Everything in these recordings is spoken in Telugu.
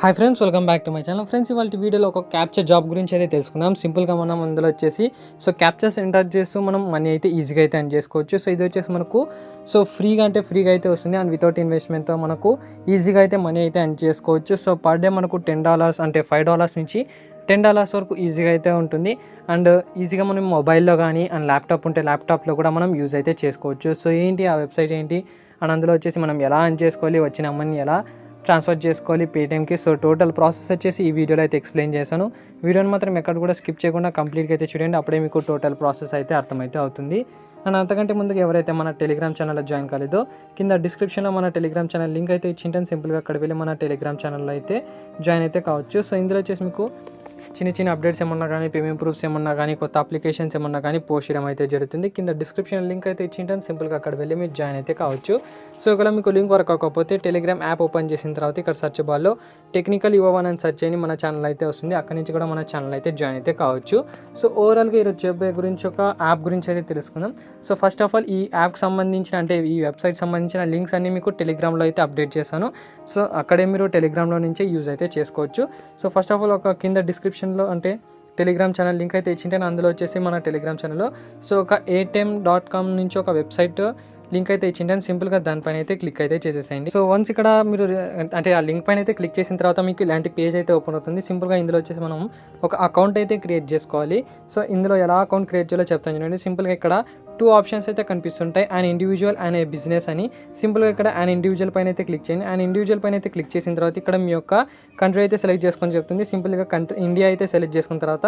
Hi friends, welcome back to my channel. Friends, ఇవాళ వీడియోలో ఒక క్యాప్చర్ జాబ్ గురించి అయితే తెలుసుకుందాం. సింపుల్గా మనం అందులో వచ్చేసి క్యాప్చర్స్ ఎంటర్ చేస్తూ మనం మనీ అయితే ఈజీగా అయితే ఎర్న్ చేసుకోవచ్చు. ఇది వచ్చేసి మనకు ఫ్రీగా అయితే వస్తుంది. అండ్ వితౌట్ ఇన్వెస్ట్మెంట్తో మనకు ఈజీగా అయితే మనీ అయితే ఎర్న్ చేసుకోవచ్చు. పర్ డే మనకు $10 అంటే $5 నుంచి $10 వరకు ఈజీగా అయితే ఉంటుంది. అండ్ ఈజీగా మనం మొబైల్లో కానీ అండ్ ల్యాప్టాప్ ఉంటే ల్యాప్టాప్లో కూడా మనం యూజ్ అయితే చేసుకోవచ్చు. ఏంటి ఆ వెబ్సైట్ ఏంటి అండ్ అందులో వచ్చేసి మనం ఎలా ఎర్న్ చేసుకోవాలి, వచ్చిన మనీ ఎలా ట్రాన్స్ఫర్ చేసుకోవాలి పేటిఎంకి. టోటల్ ప్రాసెస్ వచ్చేసి ఈ వీడియోలో అయితే ఎక్స్ప్లెయిన్ చేశాను. వీడియోని మాత్రం ఎక్కడ కూడా స్కిప్ చేయకుండా కంప్లీట్గా అయితే చూడండి. అప్పుడే మీకు టోటల్ ప్రాసెస్ అయితే అర్థమైతే అవుతుంది. అండ్ అంతకంటే ముందుకు ఎవరైతే మన టెలిగ్రామ్ ఛానల్లో జాయిన్ కాలేదో కింద డిస్క్రిప్షన్లో మన టెలిగ్రామ్ ఛానల్ లింక్ అయితే ఇచ్చింటాను. సింపుల్గా అక్కడ వెళ్ళి మన టెలిగ్రామ్ ఛానల్లో అయితే జాయిన్ అయితే కావచ్చు. ఇందులో వచ్చేసి మీకు చిన్న అప్డేట్స్ ఏమన్నా కానీ, పేమెంట్ ప్రూఫ్స్ ఏమన్నా కానీ, కొత్త అప్లికేషన్స్ ఏమన్నా కానీ పోస్ట్ చేయడం అయితే జరుగుతుంది. కింద డిస్క్రిప్షన్ లింక్ అయితే ఇచ్చింటాను. సింపుల్గా అక్కడ వెళ్ళి మీరు జాయిన్ అయితే కావచ్చు. ఒకవేళ మీకు లింక్ వర్క్ అవ్వకపోతే టెలిగ్రామ్ యాప్ ఓపెన్ చేసిన తర్వాత ఇక్కడ సెర్చ్ బార్లో టెక్నికల్ యువన్ అని సెర్చ్ చేయని మన ఛానల్ అయితే వస్తుంది. అక్కడి నుంచి కూడా మన ఛానల్ అయితే జాయిన్ అయితే కావచ్చు. ఓవరాల్గా ఈరోజు చెప్పే గురించి ఒక యాప్ గురించి అయితే తెలుసుకుందాం. ఫస్ట్ ఆఫ్ ఆల్ ఈ యాప్కి సంబంధించిన అంటే ఈ వెబ్సైట్ సంబంధించిన లింక్స్ అన్ని మీకు టెలిగ్రామ్లో అయితే అప్డేట్ చేశాను. అక్కడే మీరు టెలిగ్రామ్లో నుంచే యూజ్ అయితే చేసుకోవచ్చు. ఫస్ట్ ఆఫ్ ఆల్ ఒక కింద డిస్క్రిప్షన్లో అంటే టెలిగ్రామ్ ఛానల్ లింక్ అయితే ఇచ్చింటే అందులో వచ్చేసి మన టెలిగ్రామ్ ఛానల్లో ఒక atm.com నుంచి ఒక వెబ్సైట్ లింక్ అయితే ఇచ్చింటాను. సింపుల్గా దానిపైన అయితే క్లిక్ అయితే చేసేసేయండి. వన్స్ ఇక్కడ మీరు అంటే ఆ లింక్ పైన అయితే క్లిక్ చేసిన తర్వాత మీకు ఇలాంటి పేజ్ అయితే ఓపెన్ అవుతుంది. సింపుల్గా ఇందులో వచ్చేసి మనం ఒక అకౌంట్ అయితే క్రియేట్ చేసుకోవాలి. ఇందులో ఎలా అకౌంట్ క్రియేట్ చేయాలో చెప్తాను చూడండి. సింపుల్గా ఇక్కడ 2 ఆప్షన్స్ అయితే కనిపిస్తుంటాయి, and individual and A business అని. సింపుల్గా ఇక్కడ అండ్ ఇండివిజువల్ పైన అయితే క్లిక్ చేయండి. అండ్ ఇండివిజువల్ పైన అయితే క్లిక్ చేసిన తర్వాత ఇక్కడ మీ యొక్క కంట్రీ అయితే సెలెక్ట్ చేసుకొని చెప్తుంది. సింపుల్గా ఇండియా అయితే సెలెక్ట్ చేసుకున్న తర్వాత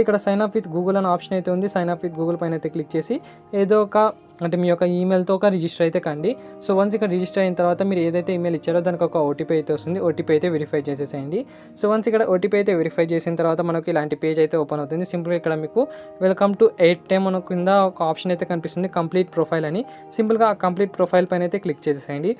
ఇక్కడ సైన్ అప్ విత్ గూగుల్ అనే ఆప్షన్ అయితే ఉంది. సైన్ అప్ విత్ గూగుల్ పైన అయితే క్లిక్ చేసి ఏదో ఒక అంటే మీ యొక్క ఈమెయిల్తో ఒక రిజిస్టర్ అయితే కండి. వన్స్ ఇక్కడ రిజిస్టర్ అయిన తర్వాత మీరు ఏదైతే ఈమెయిల్ ఇచ్చారో దానికి ఒక ఓటీపీ అయితే వస్తుంది. ఓటీపీ అయితే వెరిఫై చేసేసేయండి. వన్స్ ఇక్కడ ఓటీపీ అయితే వెరిఫై చేసిన తర్వాత మనకు ఇలాంటి పేజ్ అయితే ఓపెన్ అవుతుంది. సింపుల్గా ఇక్కడ మీకు వెల్కమ్ టు 8 మన కింద ఒక ఆప్షన్ అయితే కనిపిస్తుంది, కంప్లీట్ ప్రొఫైల్ అని. సింపుల్గా ఆ కంప్లీట్ ప్రొఫైల్ పైన అయితే క్లిక్ చేసేసేయండి.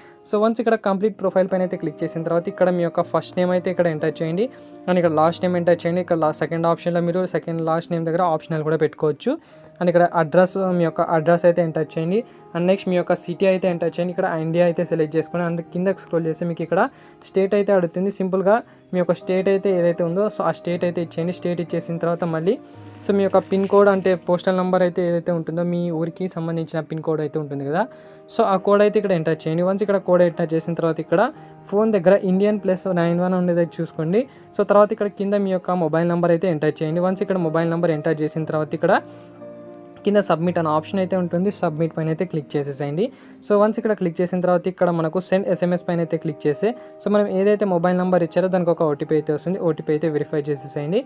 వన్స్ ఇక్కడ కంప్లీట్ ప్రొఫైల్ పైన అయితే క్లిక్ చేసిన తర్వాత ఇక్కడ మీ యొక్క ఫస్ట్ నేమ్ అయితే ఇక్కడ ఎంటర్ చేయండి, అండ్ ఇక్కడ లాస్ట్ నేమ్ ఎంటర్ చేయండి. ఇక్కడ సెకండ్ ఆప్షన్లో మీరు సెకండ్ లాస్ట్ నేమ్ దగ్గర ఆప్షనల్ కూడా పెట్టుకోవచ్చు. అండ్ ఇక్కడ అడ్రస్, మీ యొక్క అడ్రస్ అయితే ఎంటర్ చేయండి. అండ్ నెక్స్ట్ మీ యొక్క సిటీ అయితే ఎంటర్ చేయండి. ఇక్కడ ఇండియా అయితే సెలెక్ట్ చేసుకోండి. అండ్ కిందకి స్క్రోల్ చేస్తే మీకు ఇక్కడ స్టేట్ అయితే అడుగుతుంది. సింపుల్గా మీ యొక్క స్టేట్ అయితే ఏదైతే ఉందో ఆ స్టేట్ అయితే ఇచ్చేయండి. స్టేట్ ఇచ్చేసిన తర్వాత మళ్ళీ మీ యొక్క పిన్ కోడ్ అంటే పోస్టల్ నెంబర్ అయితే ఏదైతే ఉంటుందో మీ ఊరికి సంబంధించిన పిన్ కోడ్ అయితే ఉంటుంది కదా, ఆ కోడ్ అయితే ఇక్కడ ఎంటర్ చేయండి. వన్స్ ఇక్కడ కోడ్ ఎంటర్ చేసిన తర్వాత ఇక్కడ ఫోన్ దగ్గర ఇండియన్ +91 ఉండేది చూసుకోండి. తర్వాత ఇక్కడ కింద మీ యొక్క మొబైల్ నెంబర్ అయితే ఎంటర్ చేయండి. వన్స్ ఇక్కడ మొబైల్ నెంబర్ ఎంటర్ చేసిన తర్వాత ఇక్కడ కింద సబ్మిట్ అనే ఆప్షన్ అయితే ఉంటుంది. సబ్మిట్ పైన అయితే క్లిక్ చేసేసేయండి. వన్స్ ఇక్కడ క్లిక్ చేసిన తర్వాత ఇక్కడ మనకు సెండ్ SMS పైన అయితే క్లిక్ చేస్తే మనం ఏదైతే మొబైల్ నెంబర్ ఇచ్చారో దానికి ఒక ఓటీపీ అయితే వస్తుంది. ఓటీపీ అయితే వెరిఫై చేసేసేయండి.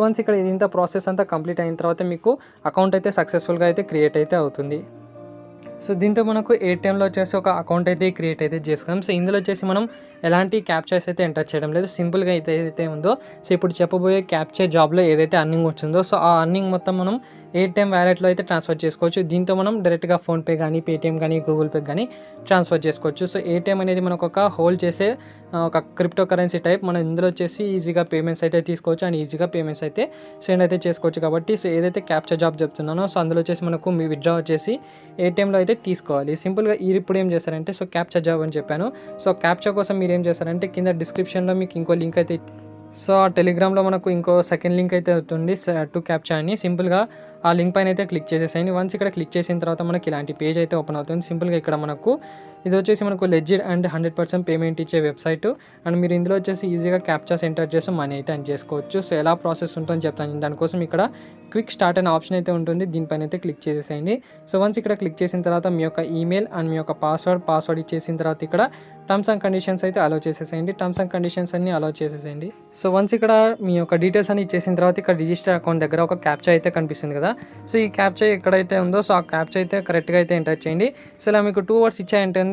వన్స్ ఇక్కడ ఇంత ప్రాసెస్ అంతా కంప్లీట్ అయిన తర్వాత మీకు అకౌంట్ అయితే సక్సెస్ఫుల్గా అయితే క్రియేట్ అయితే అవుతుంది. దీంతో మనకు ATMలో వచ్చేసి ఒక అకౌంట్ అయితే క్రియేట్ అయితే చేసుకున్నాం. ఇందులో వచ్చేసి మనం ఎలాంటి క్యాప్చర్స్ అయితే ఎంటర్ చేయడం లేదు. సింపుల్గా అయితే ఏదైతే ఉందో ఇప్పుడు చెప్పబోయే క్యాప్చర్ జాబ్లో ఏదైతే అర్నింగ్ వచ్చిందో ఆ అర్నింగ్ మొత్తం మనం ATM వ్యాలెట్లో అయితే ట్రాన్స్ఫర్ చేసుకోవచ్చు. దీంతో మనం డైరెక్ట్గా ఫోన్పే కానీ, పేటిఎం కానీ, గూగుల్ పే కానీ ట్రాన్స్ఫర్ చేసుకోవచ్చు. ATM అనేది మనకు ఒక హోల్డ్ చేసే ఒక క్రిప్టో కరెన్సీ టైప్. మనం ఇందులో వచ్చేసి ఈజీగా పేమెంట్స్ అయితే తీసుకోవచ్చు అండ్ ఈజీగా పేమెంట్స్ అయితే సెండ్ అయితే చేసుకోవచ్చు. కాబట్టి ఏదైతే క్యాప్చర్ జాబ్ చెప్తున్నానో అందులో వచ్చేసి మనకు మీ విత్డ్రా వచ్చేసి ATMలో అయితే తీసుకోవాలి. సింపుల్గా ఇప్పుడు ఏం చేస్తారంటే క్యాప్చర్ జాబ్ అని చెప్పాను. క్యాప్చర్ కోసం మీరు ఏం చేస్తారంటే కింద డిస్క్రిప్షన్లో మీకు ఇంకో లింక్ అయితే ఆ టెలిగ్రామ్లో మనకు ఇంకో సెకండ్ లింక్ అయితే అవుతుంది టు క్యాప్చర్ అని. సింపుల్గా ఆ లింక్ పైన అయితే క్లిక్ చేసేసేయండి. వన్స్ ఇక్కడ క్లిక్ చేసిన తర్వాత మనకి ఇలాంటి పేజ్ అయితే ఓపెన్ అవుతుంది. సింపుల్గా ఇక్కడ మనకు ఇది వచ్చేసి మనకు లెజిట్ అండ్ 100% పేమెంట్ ఇచ్చే వెబ్సైట్. అండ్ మీరు ఇందులో వచ్చేసి ఈజీగా క్యాప్చర్స్ ఎంటర్ చేసి మనీ అయితే ఎర్న్ చేసుకోవచ్చు. ఎలా ప్రాసెస్ ఉంటుందని చెప్తాను. దానికోసం ఇక్కడ క్విక్ స్టార్ట్ అనే ఆప్షన్ అయితే ఉంటుంది. దీనిపైన అయితే క్లిక్ చేసేసేయండి. వన్స్ ఇక్కడ క్లిక్ చేసిన తర్వాత మీ యొక్క ఈమెయిల్ అండ్ మీ యొక్క పాస్వర్డ్ ఇచ్చేసిన తర్వాత ఇక్కడ టర్మ్స్ అండ్ కండిషన్స్ అయితే అలౌ చేసేసేయండి. టర్మ్స్ అండ్ కండిషన్స్ అన్ని అలౌ చేసేసేయండి. వన్స్ ఇక్కడ మీ యొక్క డీటెయిల్స్ అన్ని ఇచ్చేసిన తర్వాత ఇక్కడ రిజిస్టర్ అకౌంట్ దగ్గర ఒక క్యాప్చర్ అయితే కనిపిస్తుంది కదా. ఈ క్యాప్చర్ ఎక్కడైతే ఉందో ఆ క్యాప్చర్ అయితే కరెక్ట్గా అయితే ఎంటర్ చేయండి. ఇలా మీకు 2 వర్డ్స్ ఇచ్చాయంటే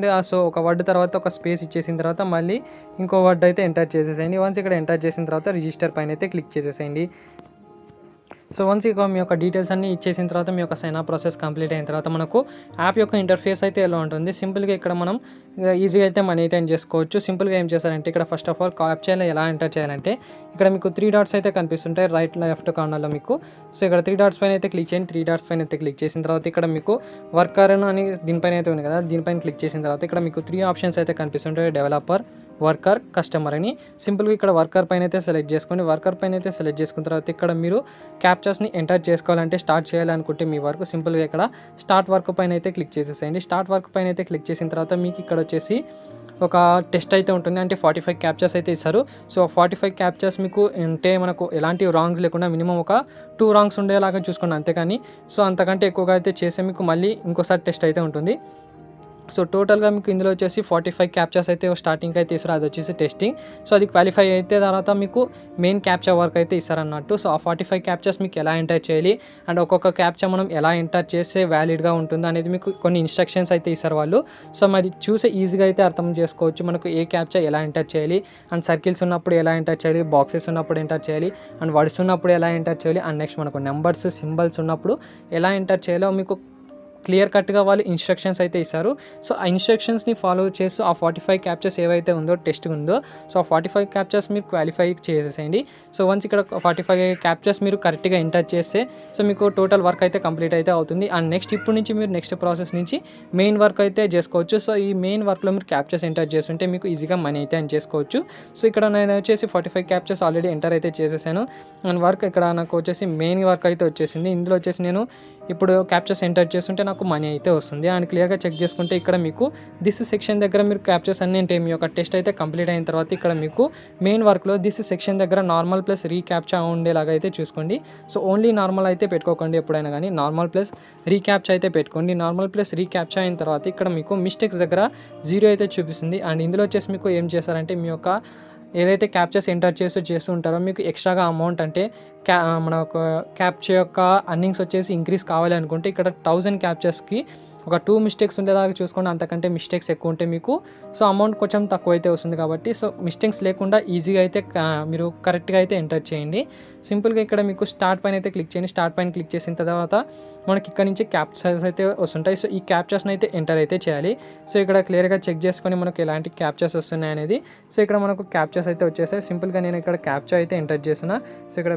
ఒక వర్డ్ తర్వాత ఒక స్పేస్ ఇచ్చేసిన తర్వాత మళ్ళీ ఇంకో వర్డ్ అయితే ఎంటర్ చేసేసేయండి. వన్స్ ఇక్కడ ఎంటర్ చేసిన తర్వాత రిజిస్టర్ పైన అయితే క్లిక్ చేసేసేయండి. వన్స్ ఇక మీ యొక్క డీటెయిల్స్ అన్ని ఇచ్చేసిన తర్వాత మీ యొక్క సైన్ అప్ ప్రాసెస్ కంప్లీట్ అయిన తర్వాత మనకు యాప్ యొక్క ఇంటర్ఫేస్ అయితే ఎలా ఉంటుంది. సింపుల్గా ఇక్కడ మనం ఈజీగా అయితే మనీ అయితే ఎర్న్ చేసుకోవచ్చు. సింపుల్గా ఏం చేస్తారంటే ఇక్కడ ఫస్ట్ ఆఫ్ ఆల్ క్యాప్చర్లో ఎలా ఎంటర్ చేయాలంటే ఇక్కడ మీకు 3 డాట్స్ అయితే కనిపిస్తుంటాయి రైట్ లెఫ్ట్ కార్నర్లో మీకు. ఇక్కడ 3 డాట్స్ పైన అయితే క్లిక్ చేయండి. 3 డాట్స్ పైన అయితే క్లిక్ చేసిన తర్వాత ఇక్కడ మీకు వర్కర్ అని దీనిపైన అయితే ఉంది కదా, దీనిపైన క్లిక్ చేసిన తర్వాత ఇక్కడ మీకు 3 ఆప్షన్స్ అయితే కనిపిస్తుంటాయి, డెవలపర్, వర్కర్, కస్టమర్ అని. సింపుల్గా ఇక్కడ వర్కర్ పైన అయితే సెలెక్ట్ చేసుకోండి. వర్కర్ పైన అయితే సెలెక్ట్ చేసుకున్న తర్వాత ఇక్కడ మీరు క్యాప్చర్స్ని ఎంటర్ చేసుకోవాలంటే స్టార్ట్ చేయాలనుకుంటే మీ వర్క్ సింపుల్గా ఇక్కడ స్టార్ట్ వర్క్ పైన అయితే క్లిక్ చేసేసేయండి. స్టార్ట్ వర్క్ పైన అయితే క్లిక్ చేసిన తర్వాత మీకు ఇక్కడ వచ్చేసి ఒక టెస్ట్ అయితే ఉంటుంది. అంటే 45 క్యాప్చర్స్ అయితే ఇస్తారు. సో 45 క్యాప్చర్స్ మీకు అంటే మనకు ఎలాంటి రాంగ్స్ లేకుండా మినిమం ఒక 2 రాంగ్స్ ఉండేలాగా చూసుకోండి అంతేకాని సో అంతకంటే ఎక్కువగా అయితే చేస్తే మీకు మళ్ళీ ఇంకోసారి టెస్ట్ అయితే ఉంటుంది. సో టోటల్గా మీకు ఇందులో వచ్చేసి 45 క్యాప్చర్స్ అయితే స్టార్టింగ్ అయితే ఇస్తారు. అది వచ్చేసి టెస్టింగ్. సో అది క్వాలిఫై అయితే తర్వాత మీకు మెయిన్ క్యాప్చర్ వర్క్ అయితే ఇస్తారన్నట్టు. సో ఆ 45 క్యాప్చర్స్ మీకు ఎలా ఎంటర్ చేయాలి అండ్ ఒక్కొక్క క్యాప్చర్ మనం ఎలా ఎంటర్ చేస్తే వ్యాలిడ్గా ఉంటుందో అనేది మీకు కొన్ని ఇన్స్ట్రక్షన్స్ అయితే ఇస్తారు వాళ్ళు. సో అది చూసే ఈజీగా అయితే అర్థం చేసుకోవచ్చు. మనకు ఏ క్యాప్చర్ ఎలా ఎంటర్ చేయాలి అండ్ సర్కిల్స్ ఉన్నప్పుడు ఎలా ఎంటర్ చేయాలి, బాక్సెస్ ఉన్నప్పుడు ఎంటర్ చేయాలి అండ్ వర్డ్స్ ఉన్నప్పుడు ఎలా ఎంటర్ చేయాలి అండ్ నెక్స్ట్ మనకు నెంబర్స్, సింబల్స్ ఉన్నప్పుడు ఎలా ఎంటర్ చేయాలో మీకు క్లియర్ కట్గా వాళ్ళు ఇన్స్ట్రక్షన్స్ అయితే ఇస్తారు. సో ఆ ఇన్స్ట్రక్షన్స్ని ఫాలో చేస్తూ ఆ 45 క్యాప్చర్స్ ఏవైతే ఉందో టెస్ట్ ఉందో సో ఆ 45 క్యాప్చర్స్ మీరు క్వాలిఫై చేసేసేయండి. సో వన్స్ ఇక్కడ 45 క్యాప్చర్స్ మీరు కరెక్ట్గా ఎంటర్ చేస్తే సో మీకు టోటల్ వర్క్ అయితే కంప్లీట్ అయితే అవుతుంది. అండ్ నెక్స్ట్ ఇప్పుడు నుంచి మీరు నెక్స్ట్ ప్రాసెస్ నుంచి మెయిన్ వర్క్ అయితే చేసుకోవచ్చు. సో ఈ మెయిన్ వర్క్లో మీరు క్యాప్చర్స్ ఎంటర్ చేస్తుంటే మీకు ఈజీగా మనీ అయితే అని చేసుకోవచ్చు. సో ఇక్కడ నేను వచ్చేసి 45 క్యాప్చర్స్ ఆల్రెడీ ఎంటర్ అయితే చేసేసాను. అండ్ వర్క్ ఇక్కడ నాకు వచ్చేసి మెయిన్ వర్క్ అయితే వచ్చేసింది. ఇందులో వచ్చేసి నేను ఇప్పుడు క్యాప్చర్స్ ఎంటర్ చేస్తుంటే నాకు మనీ అయితే వస్తుంది. అండ్ క్లియర్గా చెక్ చేసుకుంటే ఇక్కడ మీకు దిస్ సెక్షన్ దగ్గర మీరు క్యాప్చర్స్ అన్నీ అంటే మీ యొక్క టెస్ట్ అయితే కంప్లీట్ అయిన తర్వాత ఇక్కడ మీకు మెయిన్ వర్క్లో దిస్ సెక్షన్ దగ్గర నార్మల్ ప్లస్ రీక్యాప్చా ఉండేలాగా అయితే చూసుకోండి. సో ఓన్లీ నార్మల్ అయితే పెట్టుకోకండి ఎప్పుడైనా కానీ, నార్మల్ ప్లస్ రీక్యాప్చా అయితే పెట్టుకోండి. నార్మల్ ప్లస్ రీక్యాప్చా అయిన తర్వాత ఇక్కడ మీకు మిస్టేక్స్ దగ్గర 0 అయితే చూపిస్తుంది. అండ్ ఇందులో వచ్చేసి మీకు ఏం చేస్తారంటే మీ యొక్క ఏదైతే క్యాప్చర్స్ ఎంటర్ చేస్తూ ఉంటారో మీకు ఎక్స్ట్రాగా అమౌంట్ అంటే మన ఒక క్యాప్చర్ యొక్క అర్నింగ్స్ వచ్చేసి ఇంక్రీజ్ కావాలి అనుకుంటే ఇక్కడ 1000 క్యాప్చర్స్కి ఒక 2 మిస్టేక్స్ ఉండేలాగా చూసుకోండి. అంతకంటే మిస్టేక్స్ ఎక్కువ ఉంటే మీకు సో అమౌంట్ కొంచెం తక్కువ అయితే వస్తుంది. కాబట్టి సో మిస్టేక్స్ లేకుండా ఈజీగా అయితే మీరు కరెక్ట్గా అయితే ఎంటర్ చేయండి. సింపుల్గా ఇక్కడ మీకు స్టార్ట్ పైన అయితే క్లిక్ చేయండి. స్టార్ట్ పైన క్లిక్ చేసిన తర్వాత మనకి ఇక్కడ నుంచి క్యాప్చర్స్ అయితే వస్తుంటాయి. సో ఈ క్యాప్చర్స్ని అయితే ఎంటర్ అయితే చేయాలి. సో ఇక్కడ క్లియర్గా చెక్ చేసుకొని మనకు ఎలాంటి క్యాప్చర్స్ వస్తున్నాయి అనేది. సో ఇక్కడ మనకు క్యాప్చర్స్ అయితే వచ్చేసాయి. సింపుల్గా నేను ఇక్కడ క్యాప్చర్ అయితే ఎంటర్ చేస్తున్నా. సో ఇక్కడ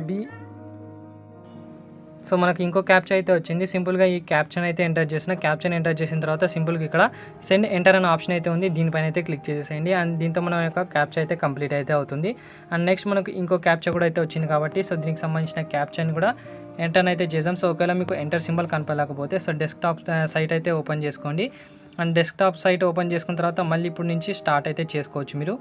సో మనకి ఇంకో క్యాప్చర్ అయితే వచ్చింది. సింపుల్గా ఈ క్యాప్చర్ అయితే ఎంటర్ చేసిన. క్యాప్చర్ ఎంటర్ చేసిన తర్వాత సింపుల్గా ఇక్కడ సెండ్ ఎంటర్ అనే ఆప్షన్ అయితే ఉంది. దీనిపైన అయితే క్లిక్ చేసేయండి. అండ్ దీంతో మన యొక్క క్యాప్చర్ అయితే కంప్లీట్ అయితే అవుతుంది. అండ్ నెక్స్ట్ మనకు ఇంకో క్యాప్చర్ కూడా అయితే వచ్చింది కాబట్టి సో దీనికి సంబంధించిన క్యాప్చర్ని కూడా ఎంటర్ అయితే చేసాం. సో ఒకవేళ మీకు ఎంటర్ సింబల్ కనపడలేకపోతే సో డెస్క్టాప్ సైట్ అయితే ఓపెన్ చేసుకోండి. అండ్ డెస్క్టాప్ సైట్ ఓపెన్ చేసుకున్న తర్వాత మళ్ళీ ఇప్పుడు నుంచి స్టార్ట్ అయితే చేసుకోవచ్చు మీరు.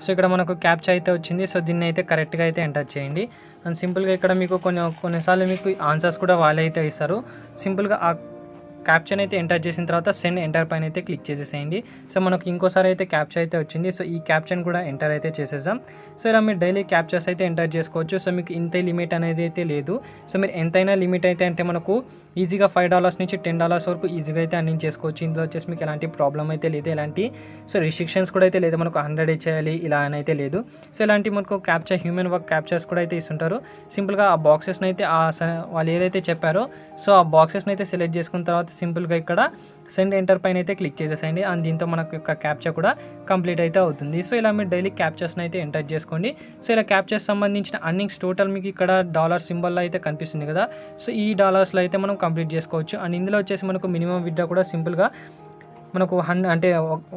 సో ఇక్కడ మనకు క్యాప్చర్ అయితే వచ్చింది. సో దీన్ని అయితే కరెక్ట్గా అయితే ఎంటర్ చేయండి. అండ్ సింపుల్గా ఇక్కడ మీకు కొన్నిసార్లు మీకు ఆన్సర్స్ కూడా వాళ్ళే అయితే ఇస్తారు. సింపుల్గా ఆ క్యాప్చర్ అయితే ఎంటర్ చేసిన తర్వాత సెండ్ ఎంటర్ పైన అయితే క్లిక్ చేసేసేయండి. సో మనకు ఇంకోసారి అయితే క్యాప్చర్ అయితే వచ్చింది. సో ఈ క్యాప్చర్ని కూడా ఎంటర్ అయితే చేసేసాం. సో ఇలా మీరు డైలీ క్యాప్చర్స్ అయితే ఎంటర్ చేసుకోవచ్చు. సో మీకు ఇంతే లిమిట్ అనేది అయితే లేదు. సో మీరు ఎంతైనా లిమిట్ అయితే అంటే మనకు ఈజీగా $5 నుంచి $10 వరకు ఈజీగా అయితే అర్నింగ్ చేసుకోవచ్చు. ఇందులో వచ్చేసి మీకు ఎలాంటి ప్రాబ్లం అయితే లేదు, ఎలాంటి సో రిస్ట్రిక్షన్స్ కూడా అయితే లేదు. మనకు 100 చేయాలి ఇలా అని అయితే లేదు. సో ఇలాంటి మనకు క్యాప్చర్ హ్యూమన్ వర్క్ క్యాప్చర్స్ కూడా అయితే ఇస్తుంటారు. సింపుల్గా ఆ బాక్సెస్ని అయితే వాళ్ళు ఏదైతే చెప్పారో సో ఆ బాక్సెస్ని అయితే సెలెక్ట్ చేసుకున్న తర్వాత సింపుల్గా ఇక్కడ సెండ్ ఎంటర్ పైన అయితే క్లిక్ చేసేసేయండి. అండ్ దీంతో మనకు యొక్క క్యాప్చర్ కూడా కంప్లీట్ అయితే అవుతుంది. సో ఇలా మీరు డైలీ క్యాప్చర్స్ని అయితే ఎంటర్ చేసుకోండి. సో ఇలా క్యాప్చర్స్ సంబంధించిన అర్నింగ్స్ టోటల్ మీకు ఇక్కడ డాలర్ సింబల్లో అయితే కనిపిస్తుంది కదా. సో ఈ డాలర్స్లో అయితే మనం కంప్లీట్ చేసుకోవచ్చు. అండ్ ఇందులో వచ్చేసి మనకు మినిమం విత్డ్రా కూడా సింపుల్గా మనకు అంటే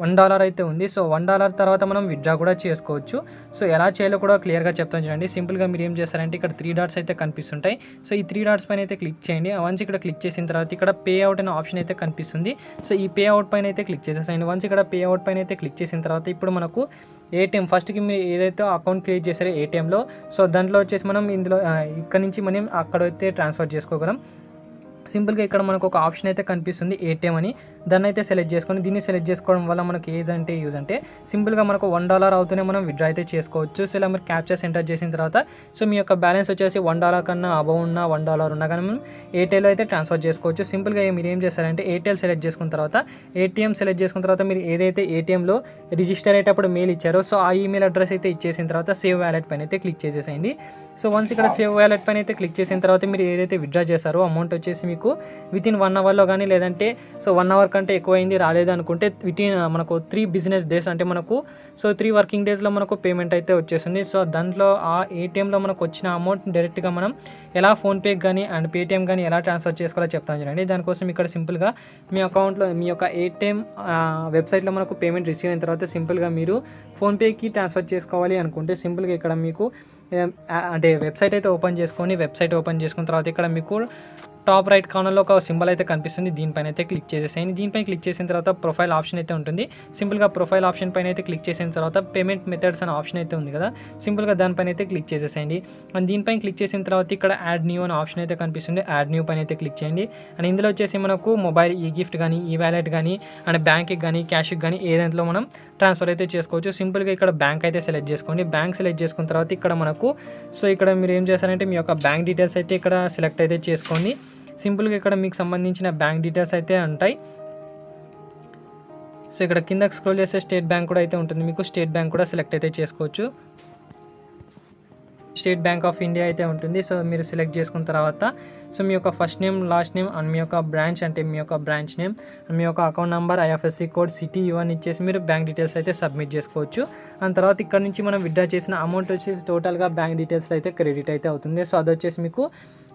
$1 అయితే ఉంది. సో $1 తర్వాత మనం విత్డ్రా కూడా చేసుకోవచ్చు. సో ఎలా చేయాలో కూడా క్లియర్గా చెప్తాను చూడండి. సింపుల్గా మీరు ఏం చేస్తారంటే ఇక్కడ 3 డాట్స్ అయితే కనిపిస్తుంటాయి. సో ఈ 3 డాట్స్ పైన అయితే క్లిక్ చేయండి. వన్స్ ఇక్కడ క్లిక్ చేసిన తర్వాత ఇక్కడ పే అవుట్ అనే ఆప్షన్ అయితే కనిపిస్తుంది. సో ఈ పే అవుట్ పైన అయితే క్లిక్ చేసేసాయండి. వన్స్ ఇక్కడ పే అవుట్ పైన అయితే క్లిక్ చేసిన తర్వాత ఇప్పుడు మనకు ఏటీఎం ఫస్ట్కి మీరు ఏదైతే అకౌంట్ క్రియేట్ చేశారో ఏటీఎంలో సో దాంట్లో వచ్చేసి మనం ఇందులో ఇక్కడ నుంచి మనం అక్కడైతే ట్రాన్స్ఫర్ చేసుకోగలం. సింపుల్గా ఇక్కడ మనకు ఒక ఆప్షన్ అయితే కనిపిస్తుంది ఏటీఎం అని, దాన్ని అయితే సెలెక్ట్ చేసుకొని దీన్ని సెలెక్ట్ చేసుకోవడం వల్ల మనకి ఏదంటే యూజ్ అంటే సింపుల్గా మనకు $1 అవుతూనే మనం విత్డ్రా అయితే చేసుకోవచ్చు. సో ఇలా మీరు క్యాప్చర్స్ ఎంటర్ చేసిన తర్వాత సో మీ యొక్క బ్యాలెన్స్ వచ్చేసి $1 కన్నా అబవ్ ఉన్నా $1 ఉన్నా కానీ మనం ఏటీఎంలో అయితే ట్రాన్స్ఫర్ చేసుకోవచ్చు. సింపుల్గా మీరు ఏం చేస్తారంటే ఏటీఎం సెలెక్ట్ చేసుకున్న తర్వాత ఏటీఎం సెలెక్ట్ చేసుకున్న తర్వాత మీరు ఏదైతే ఏటీఎంలో రిజిస్టర్ అయ్యేటప్పుడు మెయిల్ ఇచ్చారో సో ఆ ఈమెయిల్ అడ్రస్ అయితే ఇచ్చేసిన తర్వాత సేవ్ వ్యాలెట్ పైన అయితే క్లిక్ చేసేసేయండి. సో వన్స్ ఇక్కడ సేవ్ వ్యాలెట్ పైన అయితే క్లిక్ చేసిన తర్వాత మీరు ఏదైతే విత్డ్రా చేస్తారో అమౌంట్ వచ్చేసి మీకు వితిన్ 1 అవర్లో కానీ లేదంటే సో 1 అవర్ వర్క్ అంటే ఎక్కువైంది రాలేదు అనుకుంటే వితిన్ మనకు 3 బిజినెస్ డేస్ అంటే మనకు 3 వర్కింగ్ డేస్లో మనకు పేమెంట్ అయితే వచ్చేస్తుంది. సో దాంట్లో ఆ ఏటీఎంలో మనకు వచ్చిన అమౌంట్ డైరెక్ట్గా మనం ఎలా ఫోన్పే కానీ అండ్ పేటీఎం కానీ ఎలా ట్రాన్స్ఫర్ చేసుకోవాలో చెప్తాను చూడండి. దానికోసం ఇక్కడ సింపుల్గా మీ అకౌంట్లో మీ యొక్క ఏటీఎం వెబ్సైట్లో మనకు పేమెంట్ రిసీవ్ అయిన తర్వాత సింపుల్గా మీరు ఫోన్పేకి ట్రాన్స్ఫర్ చేసుకోవాలి అనుకుంటే సింపుల్గా ఇక్కడ మీకు అంటే వెబ్సైట్ అయితే ఓపెన్ చేసుకొని వెబ్సైట్ ఓపెన్ చేసుకున్న తర్వాత ఇక్కడ మీకు టాప్ రైట్ కార్నర్లో ఒక సింబల్ అయితే కనిపిస్తుంది. దీనిపైన అయితే క్లిక్ చేసేసేయండి. దీనిపైన క్లిక్ చేసిన తర్వాత ప్రొఫైల్ ఆప్షన్ అయితే ఉంటుంది. సింపుల్గా ప్రొఫైల్ ఆప్షన్ పైన అయితే క్లిక్ చేసిన తర్వాత పేమెంట్ మెథడ్స్ అనే ఆప్షన్ అయితే ఉంది కదా, సింపుల్గా దానిపైన అయితే క్లిక్ చేసేసేయండి. అండ్ దీనిపైన క్లిక్ చేసిన తర్వాత ఇక్కడ యాడ్ న్యూ అనే ఆప్షన్ అయితే కనిపిస్తుంది. యాడ్ న్యూ పైన అయితే క్లిక్ చేయండి. అండ్ ఇందులో వచ్చేసి మనకు మొబైల్ ఈ గిఫ్ట్ కానీ ఈ వ్యాలెట్ కానీ అండ్ బ్యాంక్కి కానీ క్యాష్కి కానీ ఏ దాంట్లో మనం ట్రాన్స్ఫర్ అయితే చేసుకోవచ్చు. సింపుల్గా ఇక్కడ బ్యాంక్ అయితే సెలెక్ట్ చేసుకోండి. బ్యాంక్ సెలెక్ట్ చేసుకున్న తర్వాత ఇక్కడ మనకు ఇక్కడ మీరు ఏం చేస్తారంటే మీ యొక్క బ్యాంక్ డీటెయిల్స్ అయితే ఇక్కడ సెలెక్ట్ అయితే చేసుకోండి. సింపుల్గా ఇక్కడ మీకు సంబంధించిన బ్యాంక్ డీటెయిల్స్ అయితే ఉంటాయి. సో ఇక్కడ కిందకి స్క్రోల్ చేస్తే స్టేట్ బ్యాంక్ కూడా అయితే ఉంటుంది. మీకు స్టేట్ బ్యాంక్ కూడా సెలెక్ట్ అయితే చేసుకోవచ్చు. స్టేట్ బ్యాంక్ ఆఫ్ ఇండియా అయితే ఉంటుంది. సో మీరు సెలెక్ట్ చేసుకున్న తర్వాత మీ యొక్క first name last name and మీ యొక్క బ్రాంచ్ అంటే మీ యొక్క బ్రాంచ్ నేమ్ మీ యొక్క account number IFSC code city ఇవన్నీ ఇచ్చేసి మీరు బ్యాంక్ డీటెయిల్స్ అయితే సబ్మిట్ చేసుకోవచ్చు. అండ్ తర్వాత ఇక్కడ నుంచి మనం విత్డ్రా చేసిన అమౌంట్ వచ్చేసి టోటల్గా బ్యాంక్ డీటెయిల్స్లో అయితే క్రెడిట్ అయితే అవుతుంది. సో అది వచ్చేసి మీకు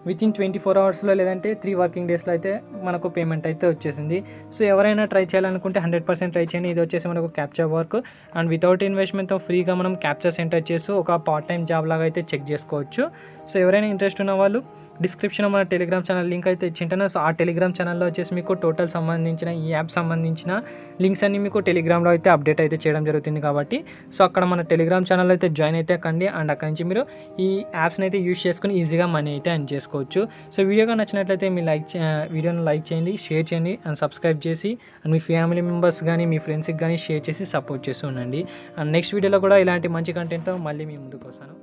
వితిన్ 24 అవర్స్లో లేదంటే 3 వర్కింగ్ డేస్లో అయితే మనకు పేమెంట్ అయితే వచ్చేసింది. సో ఎవరైనా ట్రై చేయాలనుకుంటే 100% ట్రై చేయండి. ఇది వచ్చేసి మనకు క్యాప్చర్ వర్క్ అండ్ వితౌట్ ఇన్వెస్ట్మెంట్తో ఫ్రీగా మనం క్యాప్చర్స్ ఎంటర్ చేసి ఒక పార్ట్ టైం జాబ్ లాగా అయితే చెక్ చేసుకోవచ్చు. సో ఎవరైనా ఇంట్రెస్ట్ ఉన్న వాళ్ళు డిస్క్రిప్షన్లో మన టెలిగ్రామ్ ఛానల్ లింక్ అయితే ఇచ్చింటాను. సో ఆ టెలిగ్రామ్ ఛానల్లో వచ్చేసి మీకు టోటల్ సంబంధించిన ఈ యాప్ సంబంధించిన లింక్స్ అన్ని మీకు టెలిగ్రామ్లో అయితే అప్డేట్ అయితే చేయడం జరుగుతుంది. కాబట్టి సో అక్కడ మన టెలిగ్రామ్ ఛానల్ అయితే జాయిన్ అయితే కండి అండ్ అక్కడి నుంచి మీరు ఈ యాప్స్ని అయితే యూజ్ చేసుకుని ఈజీగా మనీ అయితే ఎర్న్ చేసుకోవచ్చు. సో వీడియోగా నచ్చినట్లయితే మీ వీడియోని లైక్ చేయండి, షేర్ చేయండి అండ్ సబ్స్క్రైబ్ చేసి అండ్ మీ ఫ్యామిలీ మెంబర్స్ కానీ మీ ఫ్రెండ్స్కి కానీ షేర్ చేసి సపోర్ట్ చేస్తూ ఉండండి. అండ్ నెక్స్ట్ వీడియోలో కూడా ఇలాంటి మంచి కంటెంట్తో మళ్ళీ మీ ముందుకు వస్తాను.